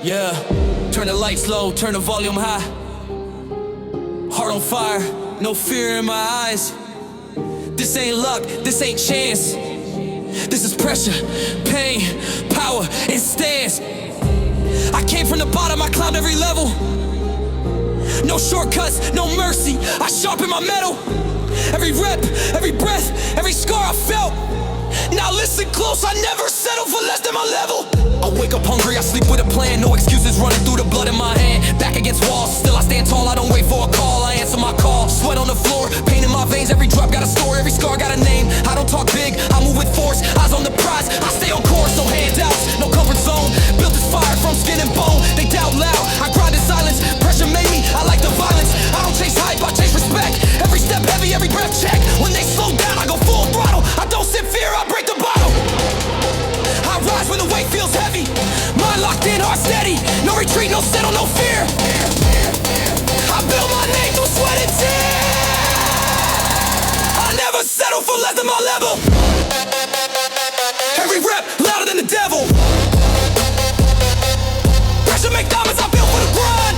Yeah, turn the lights low, turn the volume high. Heart on fire, no fear in my eyes. This ain't luck, this ain't chance. This is pressure, pain, power, and stance. I came from the bottom, I climbed every level. No shortcuts, no mercy, I sharpen my metal. Every rep, every breath, every scar I felt. Now listen close, I never settle for less than my level. I wake up hungry, I sleep with a plan. No excuses running through the blood in my hand. Back against walls, still I stand tall. I don't wait for a call, I answer my call. Sweat on the floor, pain in my veins. Every drop got a story, every scar got a name. I don't talk big, I move with force. Eyes on the prize, I stay on course. No handouts, no comfort zone. Built this fire from skin and bone. They doubt loud, I grind in silence. Pressure made me, I like the violence. I don't chase hype, I chase respect. Every step heavy, every breath check. When they slow down, I go full throttle. I don't sit fear, I break the bottle. I rise when the weight feels heavy. Mind locked in, heart steady. No retreat, no settle, no fear. I build my name through sweat and tears. I never settle for less than my level. Every rep louder than the devil. Pressure make diamonds, I built for the grind.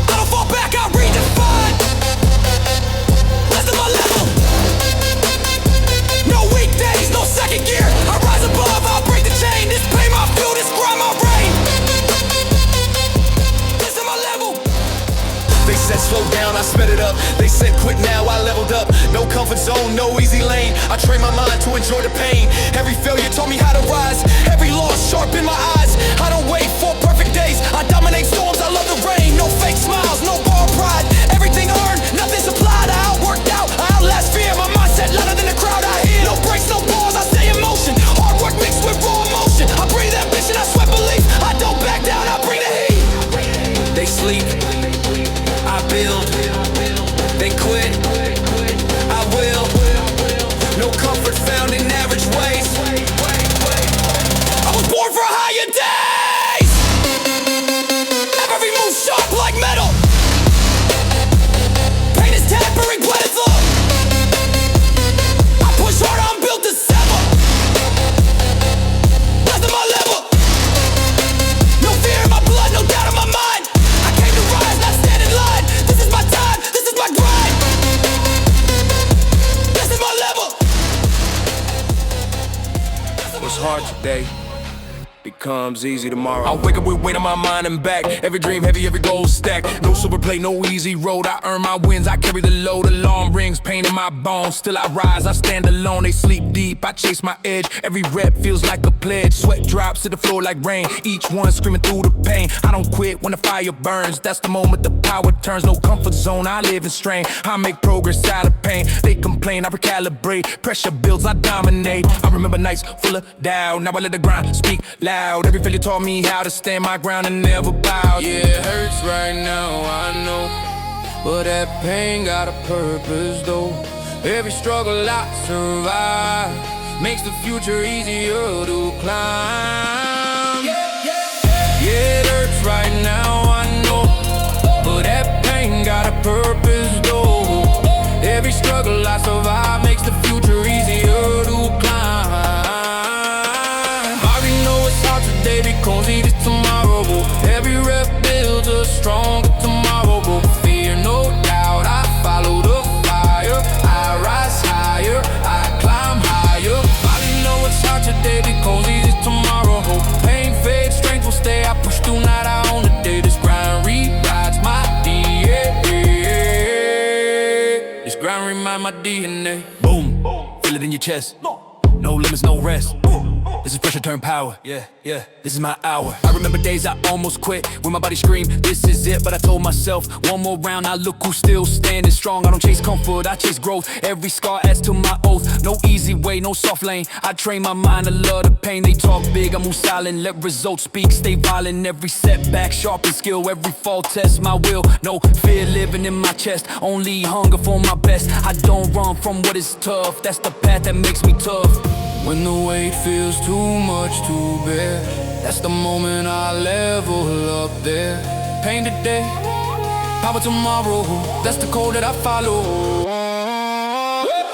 I don't fall back, I redefine. Less than my level. No weekdays, no second gear. I rise above, I'll break the chain. This pain my fuel, this grind my rain. This is my level. They said slow down, I sped it up. They said quit now, I leveled up. No comfort zone, no easy lane. I train my mind to enjoy the pain. Every failure taught me how to rise. Every loss sharpened my eyes. I don't wait for perfect days. I dominate storms, I love the rain. No fake smiles, no borrowed pride. Everything earned, nothing supplied. I outworked out, I outlast fear. My mindset louder than the crowd I hear. No breaks, no balls, I stay in motion. Hard work mixed with raw emotion. I breathe ambition, I sweat belief. I don't back down, I bring the heat. They sleep, I build. They quit, I will. No comfort found in average ways. I was born for higher days. Every move sharp like metal. Pain is tampering, blood is up. I push hard, I'm built to sever. Less than my level. No fear in my blood, no doubt in my mind. I came to rise, not stand in line. This is my time, this is my grind. This is my level. What's hard today becomes easy tomorrow. I wake up with weight on my mind and back. Every dream heavy, every goal stacked. No super play, no easy road. I earn my wins, I carry the load. Alarm rings, pain in my bones. Still I rise, I stand alone. They sleep deep, I chase my edge. Every rep feels like a pledge. Sweat drops to the floor like rain. Each one screaming through the pain. I don't quit when the fire burns. That's the moment the power turns. No comfort zone, I live in strain. I make progress out of pain. They complain, I recalibrate. Pressure builds, I dominate. I remember nights full of doubt. Now I let the grind speak loud. Every failure taught me how to stand my ground and never bow. Yeah, it hurts right now, I know, but that pain got a purpose though. Every struggle I survive makes the future easier to climb. Yeah, it hurts right now, I know, but that pain got a purpose though. Every struggle I survive makes the future easier to climb. Today becomes easy tomorrow. Every rep builds a stronger tomorrow. Fear no doubt, I follow the fire. I rise higher, I climb higher. I know it's hard today becomes easy tomorrow. Pain fades, strength will stay. I push through night, I own the day. This grind rewrites my DNA. This grind remind my DNA. Boom, feel it in your chest. No limits, no rest. This is pressure turned power. Yeah, this is my hour. I remember days I almost quit when my body screamed, this is it. But I told myself, one more round, I look who's still standing strong. I don't chase comfort, I chase growth. Every scar adds to my oath. No easy way, no soft lane. I train my mind to love the pain. They talk big, I move silent. Let results speak, stay violent. Every setback, sharpen skill. Every fall test my will. No fear living in my chest. Only hunger for my best. I don't run from what is tough. That's the path that makes me tough. When the weight feels too much to bear, that's the moment I level up there. Pain today, power tomorrow. That's the code that I follow.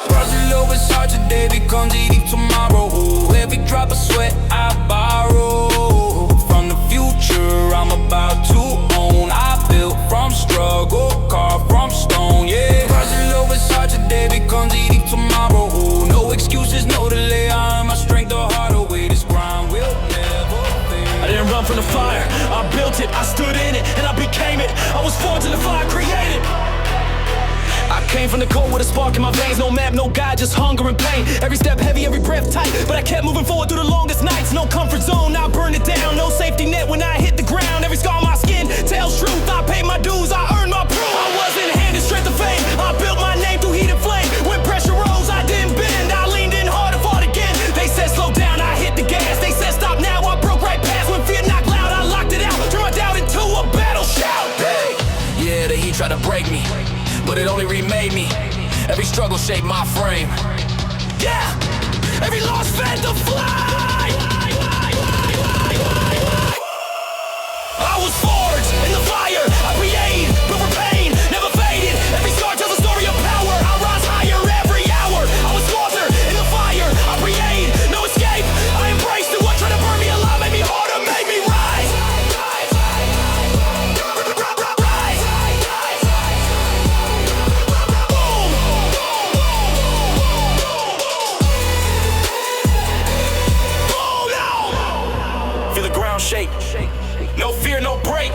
Rising low is hard today, becomes easy tomorrow. Every drop of sweat I borrow from the future. about to own. I built from struggle, carved from stone, yeah. Rising low is hard today, becomes easy tomorrow. Ooh, no excuses, no delay. I earn my strength the harder way. This grind will never fail. I didn't run from the fire, I built it, I stood in it, and I became it. I was forged in the fire, created. I came from the cold with a spark in my veins. No map, no guide, just hunger and pain. Every step heavy, every breath tight, but I kept moving forward through the longest nights. No comfort zone, I burned it down. No safety net when I hit the ground. Every scar on my skin tells truth. I paid my dues, I earned my proof. I wasn't handed strength to fame. I built my name through heat and flame. When pressure rose, I didn't bend. I leaned in hard and fought again. They said slow down, I hit the gas. They said stop now, I broke right past. When fear knocked loud, I locked it out. Turned my doubt into a battle shout. Hey. Yeah, the heat tried to break me, but it only remade me. Every struggle shaped my frame. Yeah, every loss fed the fly. I was forged in the fire. I created, built for pain, never faded. Every scar tells a story of power. I rise higher every hour. I was water in the fire. I created, no escape. I embraced it. What tried to burn me alive made me harder, made me rise. Feel the ground shake. No fear, no break.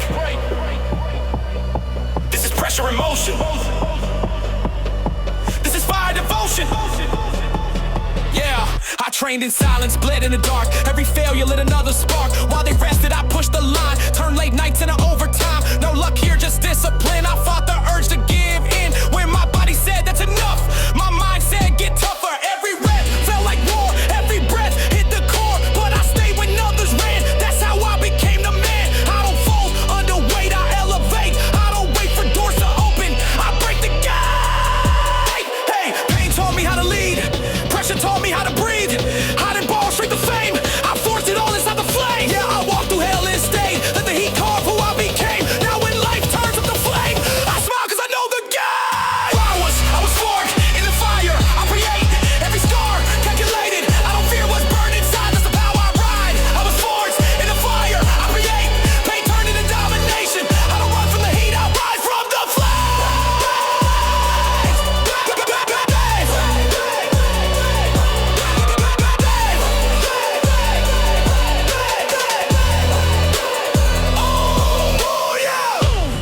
This is pressure in motion. This is fire devotion. Yeah, I trained in silence, bled in the dark. Every failure lit another spark. While they rested, I pushed the line. Turned late nights into overtime. No luck here, just discipline. I fought the urge to give in. When my body said that's enough, my mind said get tougher. Every rep felt like war. Every breath hit the core. But I stayed when others ran. That's how I became the man. I don't fold under weight, I elevate. I don't wait for doors to open, I break the gate. Hey, pain taught me how to lead. Pressure taught me how to breathe. Hiding ball straight to fame. I forced it all inside the flame. Yeah, I walked through hell and stayed. Let the heat carve who I became. Now when life turns up the flame, I smile cause I know the game. I was forged in the fire. I create every scar calculated. I don't fear what's burned inside. That's the power I ride. I was forged in the fire. I create pain turned into domination. I don't run from the heat. I rise from the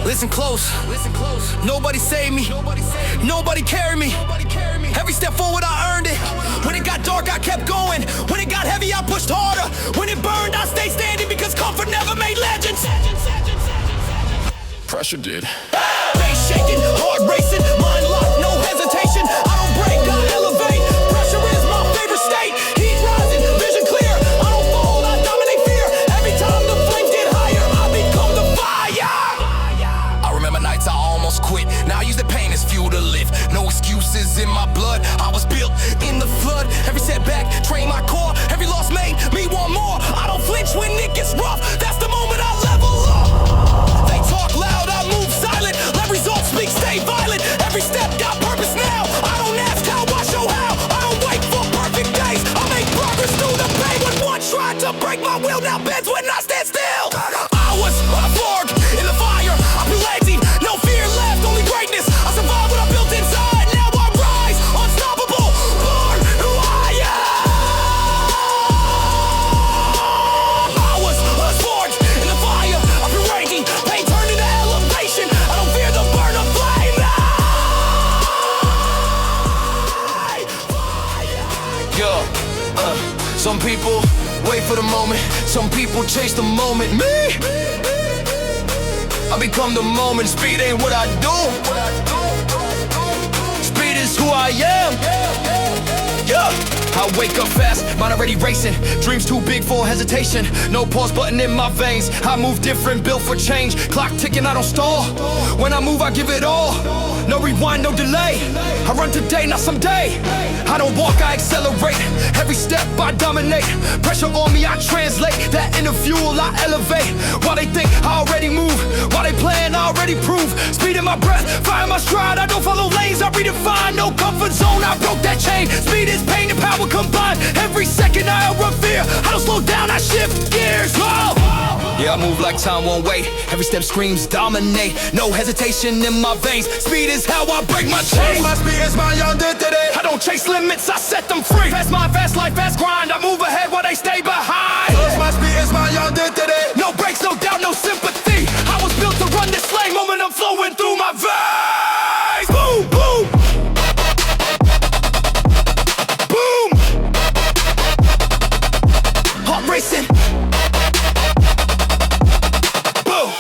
Listen close. Nobody saved me. Nobody carried me. Every step forward, I earned it. When it got dark, I kept going. When it got heavy, I pushed harder. When it burned, I stayed standing because comfort never made legends. Pressure did. Face shaking, heart racing, mind locked, no hesitation. I don't break, I elevate. Pressure is my favorite state. Heat rising, vision clear. I don't fold, I dominate fear. Every time the flames get higher, I become the fire. I remember nights I almost quit. Now I use the pain as fuel to live. No excuses in my blood. I was built in the flood. Every setback trained my core. Every loss made me want more. I don't flinch when it gets rough. That's the moment I level up. They talk loud, I move silent. Let results speak, stay violent. Every step got purpose now. I don't ask how, I show how. I don't wait for perfect days. I make progress through the pain. When one tried to break my will, now bends when I stand still. I was forged in the fire. I feel lazy, no fear left, only greatness. I survived what I built inside. Now I rise, unstoppable, born who I am. I was forged in the fire. I feel raging, pain turned into elevation. I don't fear the burn of flame. Some people wait for the moment. Some people chase the moment. Me, I become the moment. Speed ain't what I do. Speed is who I am. Yeah. I wake up fast, mind already racing. Dreams too big for hesitation. No pause button in my veins. I move different, built for change. Clock ticking, I don't stall. When I move, I give it all. No rewind, no delay. I run today, not someday. I don't walk, I accelerate. Every step I dominate. Pressure on me, I translate. That inner fuel, I elevate. While they think I already move, while they plan, I already prove. Speed in my breath, fire in my stride. I don't follow lanes, I redefine. No comfort zone, I broke that chain. Speed is pain and power combined. Every second I outrun fear. I don't slow down, I shift gears. Whoa. Yo, I move like time won't wait. Every step screams dominate. No hesitation in my veins. Speed is how I break my chains. My speed is my identity. I don't chase limits, I set them free. Fast mind, fast life, fast grind. I move ahead while they stay behind. My speed is my identity. No breaks, no doubt, no sympathy. I was built to run this lane. Momentum flowing through my veins. Boom, boom. Boom. Heart racing. Boom.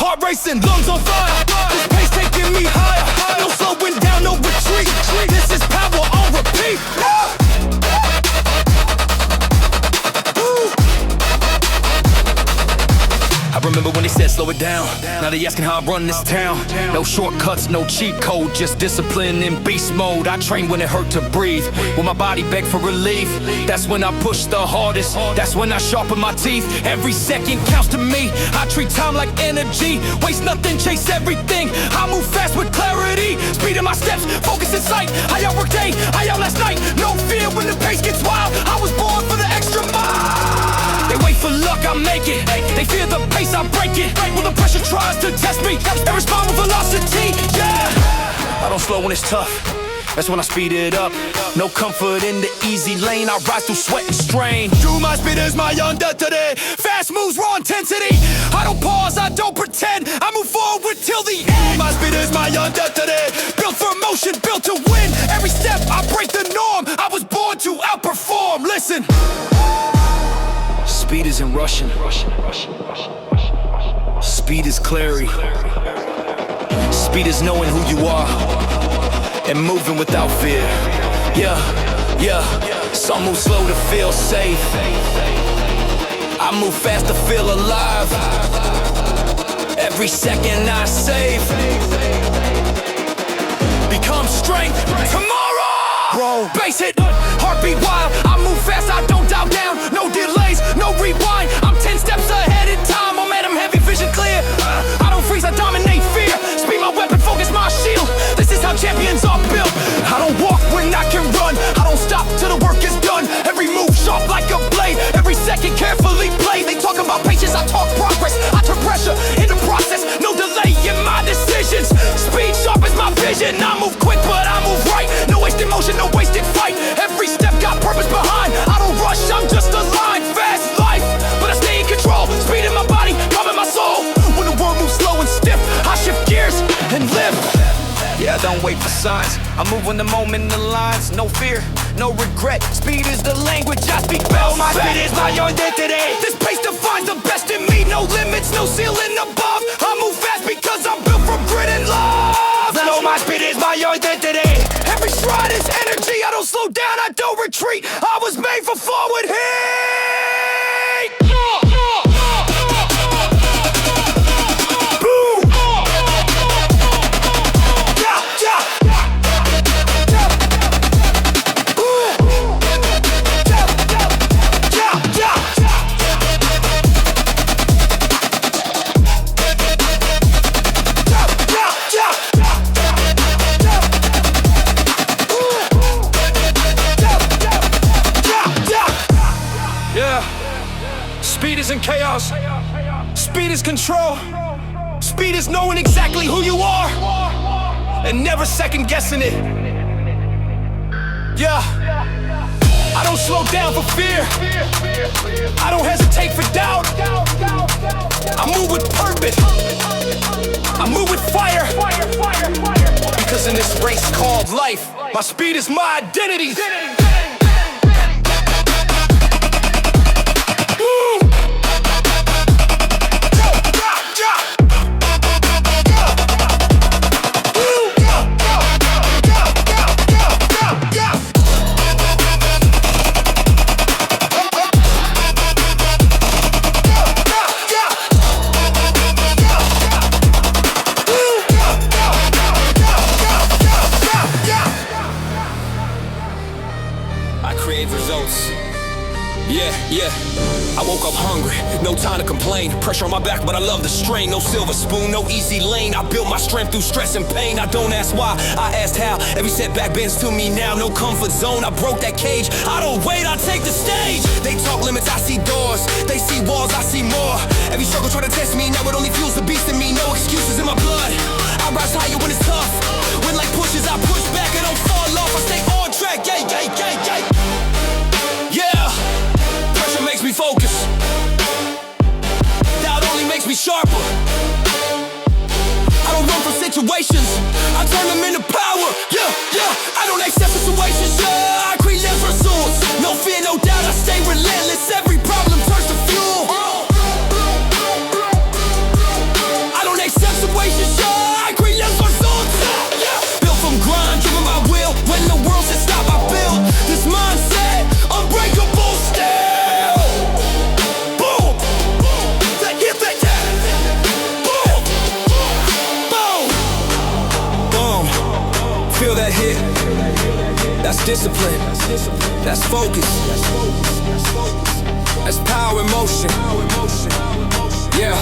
Heart racing, lungs on fire. This pace taking me higher. No slowing down, no retreat. This is power on repeat. I remember when they said slow it down. Now they asking how I run this town. No shortcuts, no cheat code, just discipline in beast mode. I train when it hurt to breathe, when my body begged for relief. That's when I push the hardest, that's when I sharpen my teeth. Every second counts to me, I treat time like energy. Waste nothing, chase everything. I move fast with clarity, speed in my steps, focus in sight. I out work day, I out last night. No fear when the pace gets wild. I was born for the extra mile. They wait for luck, I make it. They fear the pace, I break it. When the pressure tries to test me, I respond with velocity, yeah. I don't slow when it's tough, that's when I speed it up. No comfort in the easy lane, I rise through sweat and strain. True, my speed is my identity. Fast moves, raw intensity. I don't pause, I don't pretend, I move forward till the end. My speed is my identity. Built for motion, built to win. Every step, I break the norm. I was born to outperform, listen. Speed isn't rushing. Speed is clarity. Speed is knowing who you are and moving without fear. Yeah, yeah. Some move slow to feel safe. I move fast to feel alive. Every second I save becomes strength tomorrow. Bro, base hit, heartbeat wild. I move fast, I don't dial down. No delays, no rewind. I'm 10 steps ahead in time. Momentum heavy, vision clear. I don't freeze, I dominate fear. Speed my weapon, focus my shield. This is how champions are built. I don't walk when I can run. I don't stop till the work is done. Every move sharp like a blade. Every second carefully played. They talk about patience, I talk progress. I turn pressure into process. No delay in my decisions. Speed sharp is my vision. I move quick, but I move right. No wasted motion, no wasted fight. Every step got purpose behind. I don't rush, I'm just aligned. Fast life, but I stay in control. Speed in my body, calm in my soul. When the world moves slow and stiff, I shift gears and live. Yeah, I don't wait for signs. I move when the moment aligns. No fear, no regret. Speed is the language I speak best. My speed is my identity. This pace defines the best in me. No limits, no ceiling above. I move fast because I'm built from grit and love. No, my speed is my identity. Every stride is energy. I don't slow down, I don't retreat. I was made for forward heat. Boom. Speed isn't chaos. Speed is control. Speed is knowing exactly who you are and never second guessing it. Yeah. I don't slow down for fear. I don't hesitate for doubt. I move with purpose. I move with fire. Because in this race called life, my speed is my identity. Yeah, I woke up hungry, no time to complain. Pressure on my back, but I love the strain. No silver spoon, no easy lane. I built my strength through stress and pain. I don't ask why, I asked how. Every setback bends to me now, no comfort zone. I broke that cage, I don't wait, I take the stage. They talk limits, I see doors. They see walls, I see more. Every struggle try to test me, now it only fuels the beast in me. No excuses in my blood, I rise higher when it's tough. When life pushes, I push back, I don't fall off. I stay on track, yeah, yeah, yeah, yeah. Yeah, pressure makes me focus. Doubt only makes me sharper. I don't run from situations, I turn them into power. Yeah, yeah, I don't accept situations, yeah, I create results. No fear, no doubt, I stay relentless. Every problem turns to fuel. I don't accept situations, yeah, I create results. Yeah, built from grind, driven by will. When the world says stop, I build this mindset, unbreakable still. Boom, that hit that boom, boom, boom. Feel that hit. That's discipline. That's focus. That's power in motion. Yeah.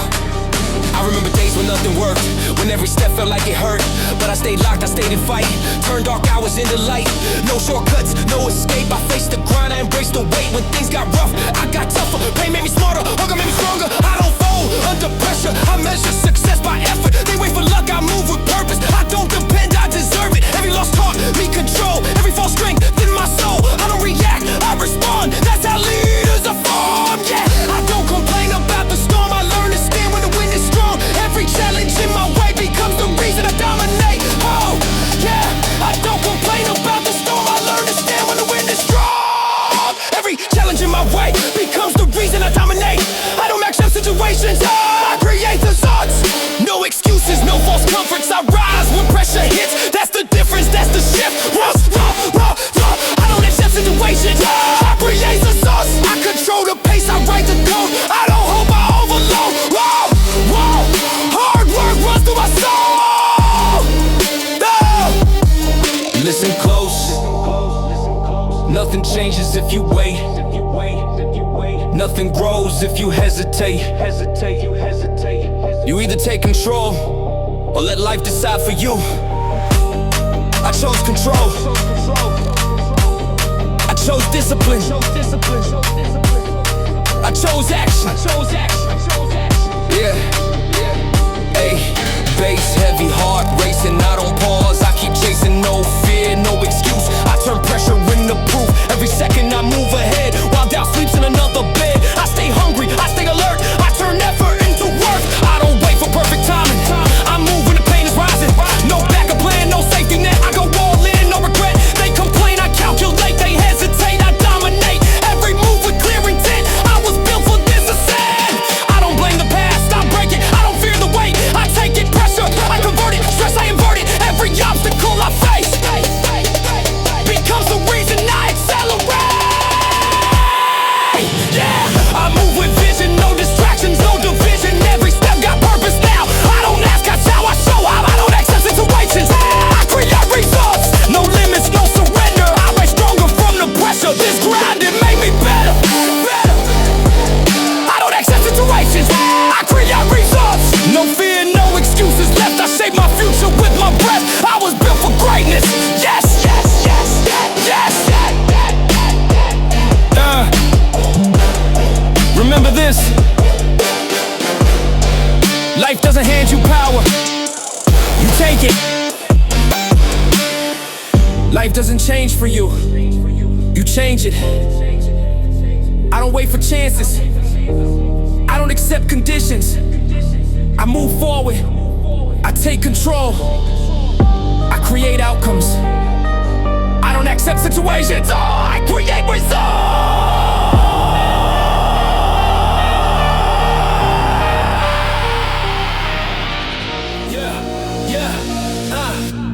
I remember days when nothing worked, when every step felt like it hurt. But I stayed locked, I stayed in fight. Turned dark hours into light. No shortcuts, no escape. I faced the grind, I embraced the weight. When things got rough, I got tougher. Pain made me smarter, hunger made me stronger. I don't fold under pressure, I measure success by effort. They wait for luck, I move with purpose. I don't depend, I deserve it. Every loss taught me control. Every false strength in my soul. I don't react, I respond. That's how leaders are formed. Yeah, I don't complain about the storm. I learn to stand when the wind is strong. Every challenge in my way becomes the reason I dominate. Oh, yeah, I don't complain about the storm. I learn to stand when the wind is strong. Every challenge in my way becomes the reason I dominate. I don't max up situations, I create the thoughts. No excuses, no false comforts. I rise when pressure hits. That's the difference, that's the shift. I don't accept situations, I create the thoughts. I control the pace, I write the code. I don't hope I overload. Hard work runs through my soul. Listen close. Nothing changes if you wait. Nothing grows if you hesitate. You either take control or let life decide for you. I chose control. I chose discipline. I chose action. Yeah. Hey, bass heavy, heart racing, I don't pause. I keep chasing, no fear, no excuse. I turn pressure into proof. Every second I move ahead, while doubt sleeps in another bed. I stay hungry, I stay alert. I turn effort into work. I don't wait for perfect timing. I move when the pain is rising. No backup plan, no safety net. I go all in, no regret. They complain, I calculate. They hesitate, I dominate. Every move with clear intent. I was built for this ascent. I don't blame the past, I break it. I don't fear the weight, I take it. Pressure, I convert it. Stress, I invert it. Every obstacle I face becomes the reason I accelerate. Yeah, I move with vision, no distractions, no division. Every step got purpose now. I don't ask, that's how I show up. I don't accept situations, I create results. No limits, no surrender. I rise stronger from the pressure. This grind, it made me better. I don't accept situations, I create results. No fear, no excuses left. I shape my future with my breath. I was built for greatness. Yes, yes, yes, yes. Remember this. Life doesn't hand you power, you take it. Life doesn't change for you, you change it. I don't wait for chances, I don't accept conditions. I move forward, I take control. I create outcomes, I don't accept situations, I create results.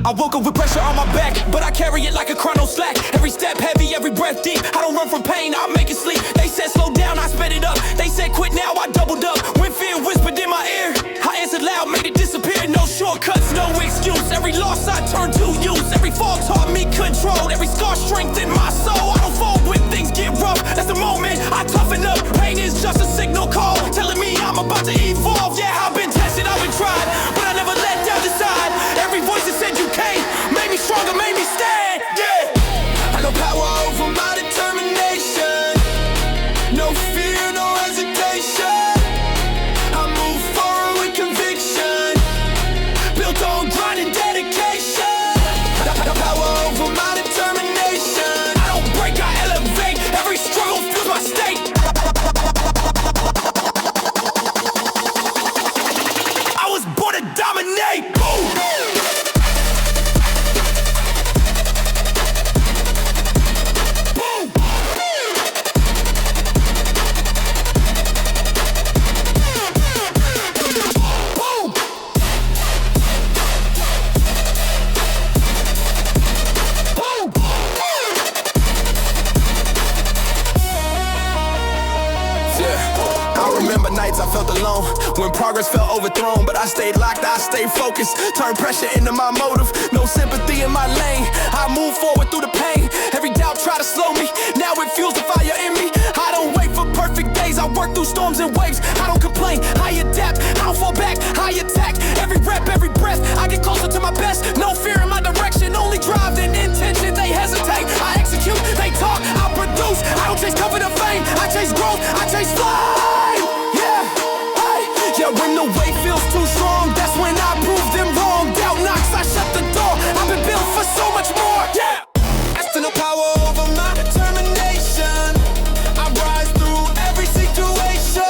I woke up with pressure on my back, but I carry it like a chrono slack. Every step heavy, every breath deep. I don't run from pain, I make it sleep. They said slow down, I sped it up. They said quit now, I doubled up. When fear whispered in my ear, I answered loud, made it disappear. No shortcuts, no excuse. Every loss I turned to use. Every fall taught me control. Every scar strengthened my soul. I don't fold when things get rough. That's the moment I toughen was just a signal call telling me I'm about to evolve. Yeah, I've been tested, I've been tried, but I never let down the side. Every voice that said you can't made me stronger, made me stand. Yeah, I got power over my determination. No fear, no hesitation. I move forward with conviction, built on grind and dedication. I got power over my determination. I don't break, I elevate. Every struggle fuels my state. I was born to dominate. Boom. I felt alone when progress felt overthrown, but I stayed locked, I stayed focused, turned pressure into my motive. No sympathy in my lane, I move forward through the pain. Every doubt try to slow me, now it fuels the fire in me. I don't wait for perfect days, I work through storms and waves. I don't complain, I adapt, I don't fall back, I attack. Every rep, every breath, I get closer to my best. No fear in my direction, only drive and intention. They hesitate, I execute, they talk, I produce. I don't chase comfort or fame, I chase growth, I chase flame. Yeah, when the weight feels too strong, that's when I prove them wrong. Doubt knocks, I shut the door. I've been built for so much more. Yeah, that's to no power over my determination. I rise through every situation.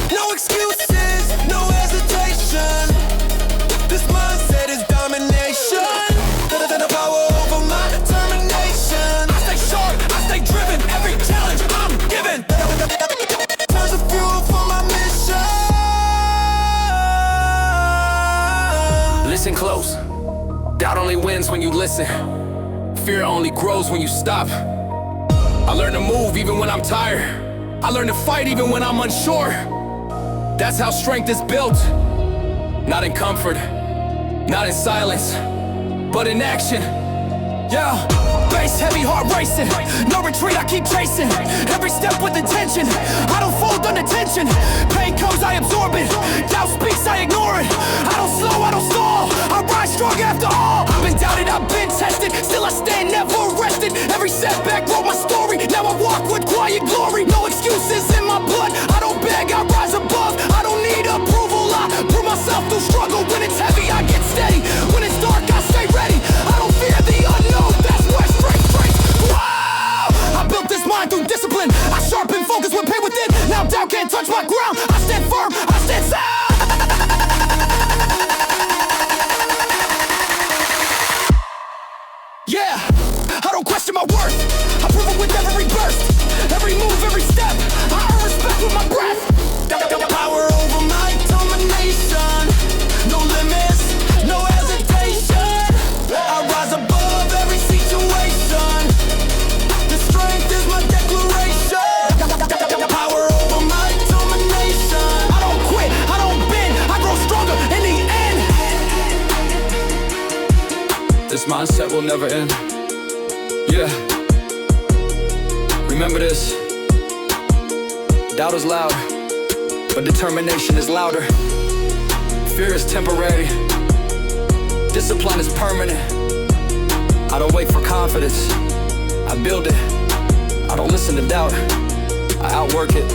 No excuses, no hesitation. This mindset is domination. To no power over my determination. I stay sharp, I stay driven. Every challenge I'm given turns the fuel for my mission. Listen close. Doubt only wins when you listen. Fear only grows when you stop. I learn to move even when I'm tired. I learn to fight even when I'm unsure. That's how strength is built. Not in comfort, not in silence, but in action. Yeah, bass heavy, heart racing. No retreat, I keep chasing. Every step with intention. I don't fold under tension. Pain comes, I absorb it. Doubt speaks, I ignore it. I don't slow, I don't stall. I rise strong after all. I've been doubted, I've been tested. Still I stand, never rested. Every setback wrote my story. Now I walk with quiet glory. No excuses in my blood. I don't beg, I rise above. I don't need approval. I prove myself through struggle. When it's heavy, I get steady. When it's dark, I stay ready. I don't fear the unknown. That's where strength breaks. Wow! I built this mind through discipline. I sharpen focus with pain within. Now doubt can't touch my ground. I stand firm, I stand sound. Yeah, I don't question my worth. I prove it with every burst. Every move, every step. I earn respect with my breath. Power over my determination. No limits, no hesitation. I rise above every situation. The strength is my declaration. Power over my determination. I don't quit, I don't bend. I grow stronger in the end. This mindset will never end. Yeah. Remember this. Doubt is loud, but determination is louder. Fear is temporary. Discipline is permanent. I don't wait for confidence. I build it. I don't listen to doubt. I outwork it.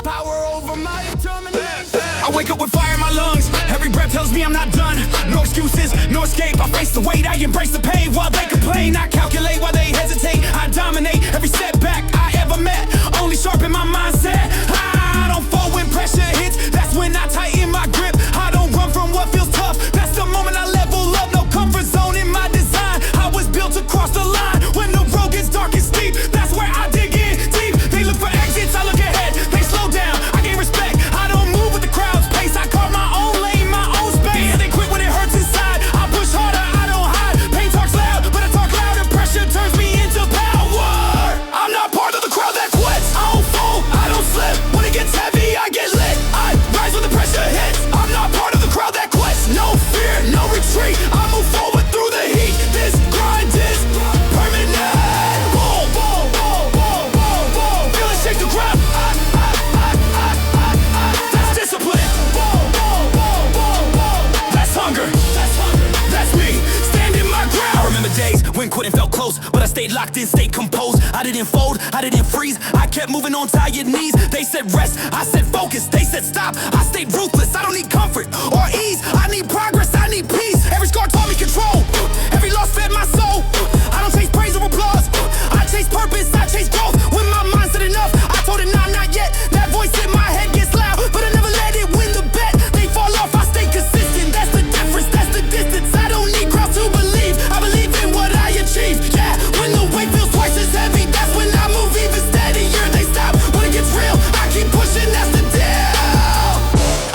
Power over my determination. I wake up with fire in my lungs. Every breath tells me I'm not done. No excuses, no escape. I face the weight, I embrace the pain. While they complain, I calculate while they hesitate. I dominate every setback I ever met. Only sharpen my mindset. I don't fall when pressure hits. That's when I tighten my grip. I don't run from what feels tough. That's the moment I level up. No comfort zone in my design. I was built to cross the line. When the road gets dark and steep, that's where I dig in deep. They look for exits, I look ahead. They slow down, I gain respect. I don't move with the crowd's pace. I carve my own lane, my own space. They quit when it hurts inside. I push harder, I don't hide. Pain talks loud, but I talk louder. Pressure turns me into power. I'm not part of the crowd that quits. I don't close, but I stayed locked in, stayed composed. I didn't fold, I didn't freeze. I kept moving on tired knees. They said rest, I said focus. They said stop, I stayed ruthless. I don't need comfort or ease. I need progress, I need peace. Every scar taught me control. Every loss fed my soul. I don't chase praise or applause. I chase purpose, I chase growth. When my mind said enough, I told it nah, not yet. That voice in my head gets loud, but I never let it win the bet. They fall off, I stay consistent. That's the difference, that's the distance. I don't need crowds to believe. I believe in what I achieve. Yeah, when the weight feels twice as heavy, that's when I move even steadier. They stop when it gets real. I keep pushing, that's the deal.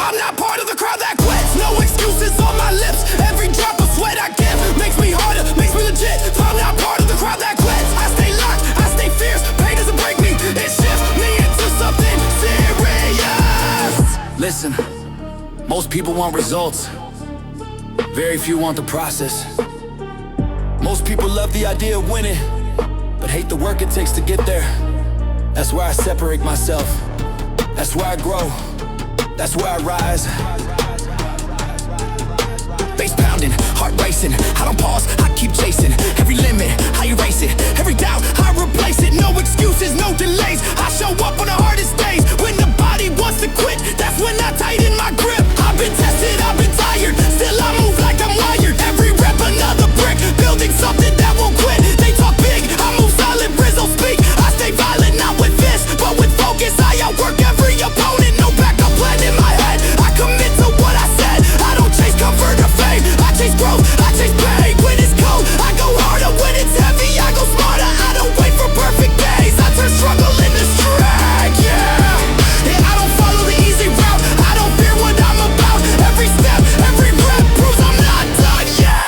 I'm not part of the crowd that quits. No excuses on my lips. Every drop of sweat I give makes me harder, makes me legit. I'm not part of the crowd that quits. I stay locked, I stay fierce. Pain doesn't break me, it shifts me into something serious. Listen, most people want results. Very few want the process. Most people love the idea of winning, but hate the work it takes to get there. That's where I separate myself. That's where I grow. That's where I rise. bass pounding, heart racing. I don't pause, I keep chasing. Every limit, I erase it. Every doubt, I replace it. No excuses, no delays. I show up on the hardest days. When the body wants to quit, that's when I tighten my grip. I've been tested, I've been tired. Still I move like I'm wired. Every rep, another brick. Building something that won't quit. They talk big, I move solid. Rizzo speak. I stay violent, not with fists, but with focus. I outwork every opponent. No backup plan in my head. I commit to what I said. I don't chase comfort or fame. I chase growth, I chase pain. When it's cold, I go harder. When it's heavy, I go smarter. I don't wait for perfect days. I turn struggle into strength, yeah. I don't follow the easy route. I don't fear what I'm about. Every step, every rep proves I'm not done yet.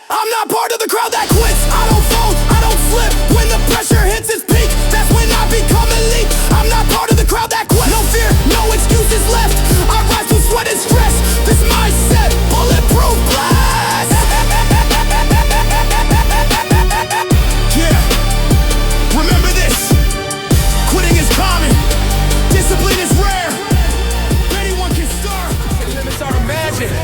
I'm not part of the crowd that quits. I don't fold, I don't slip. When the pressure hits its peak, that's when I become elite. I'm not part of the crowd that quits. No fear, no excuses left. I rise through sweat and stress. This mindset, bulletproof glass. Yeah, remember this. Quitting is common. Discipline is rare. Anyone can start. Limits are imagined.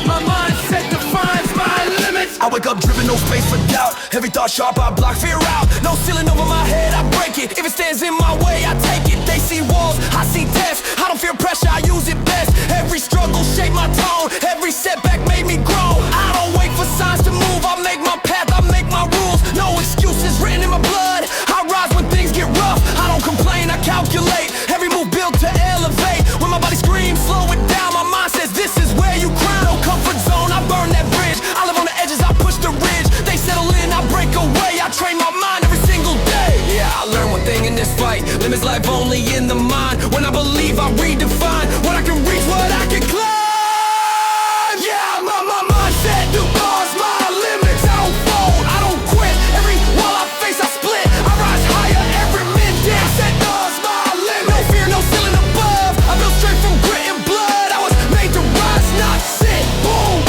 My mindset defines my limits. I wake up driven, no space for doubt. Every thought sharp, I block fear out. No ceiling over my head, I break it. If it stands in my way, I take it. They see walls, I see tests. I don't fear pressure, I use it best. Every struggle shaped my tone. Every setback made me grow. I don't wait for signs to move. I make my path, I make my rules. No excuses written in my blood. I rise when things get rough. I don't complain, I calculate. Every move built to elevate. When my body screams, slow it down. My mind says this is where you crown. No comfort zone, I burn that bridge. I live on the edges, I push the ridge. They settle in, I break away. I train my mind every single day. Yeah, I learned one thing in this fight. Limits life only in the mind. When I believe, I redefine what I can reach, what I can climb. Yeah, my mindset defines my limits. I don't fold, I don't quit. Every wall I face, I split. I rise higher every midday. Set does my limit. No fear, no ceiling above. I built straight from grit and blood. I was made to rise, not sit. Boom.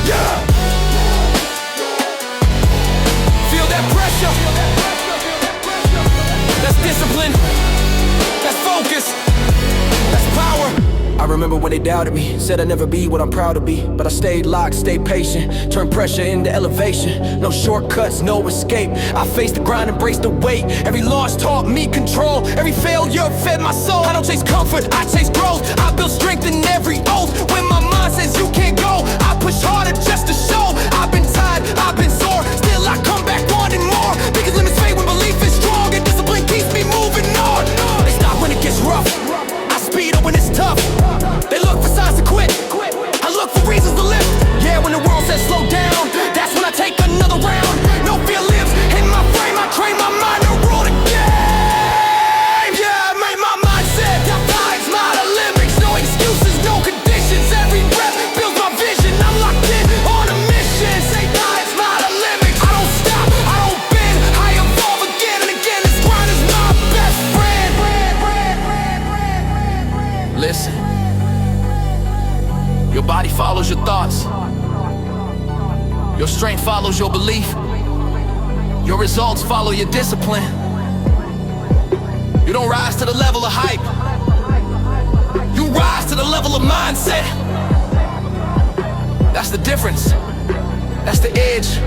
Yeah. Feel that pressure. That's discipline. That's focus. That's power. I remember when they doubted me, said I'd never be what I'm proud to be. But I stayed locked, stayed patient, turned pressure into elevation. No shortcuts, no escape. I faced the grind, embraced the weight. Every loss taught me control. Every failure fed my soul. I don't chase comfort, I chase growth. I build strength in every oath. When my mind says you can't go, I push harder just to show. I've been tired, I've been sore. Still I come back wanting more. Because limits fade when belief is strong. And discipline keeps me moving on. They stop when it gets rough. I speed up when it's tough. They look for signs to quit. I look for reasons to lift. Yeah, when the world says slow down, that's when I take another round. No fear lives in my frame. I train my mind to rule the game. Yeah, I made my mindset defines my limits. No excuses, no conditions. Every breath builds my vision. I'm locked in on a mission. Say life's not a limit. I don't stop, I don't bend. I evolve again and again. This grind is my best friend. Listen. Your body follows your thoughts. Your strength follows your belief. Your results follow your discipline. You don't rise to the level of hype. rise to the level of mindset. That's the difference. That's the edge.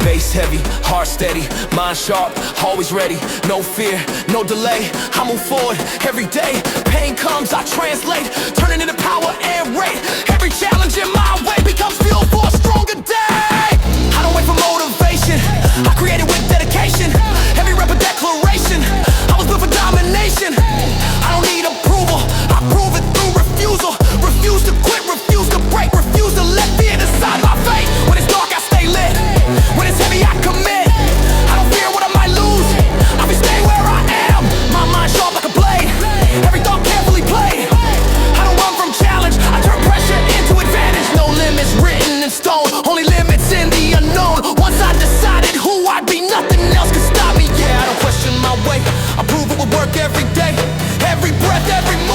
Bass heavy, heart steady, mind sharp, always ready. No fear, no delay, I move forward every day. Pain comes, I translate, turning into power and rate. Every challenge in my way becomes fuel for a stronger day. I don't wait for motivation, I create it with dedication. Every rep a declaration, I was built for domination. I don't need approval, I prove it through refusal. Refuse to quit, refuse to break, refuse to let fear decide my fate. When it's dark, I stay lit. When it's heavy, I commit. I don't fear what I might lose. I'll be staying where I am. My mind sharp like a blade. Every thought carefully played. I don't run from challenge. I turn pressure into advantage. No limits written in stone. Only limits in the unknown. Once I decided who I'd be, nothing else could stop me. Yeah, I don't question my way. I prove it would work every day. Every breath, every move.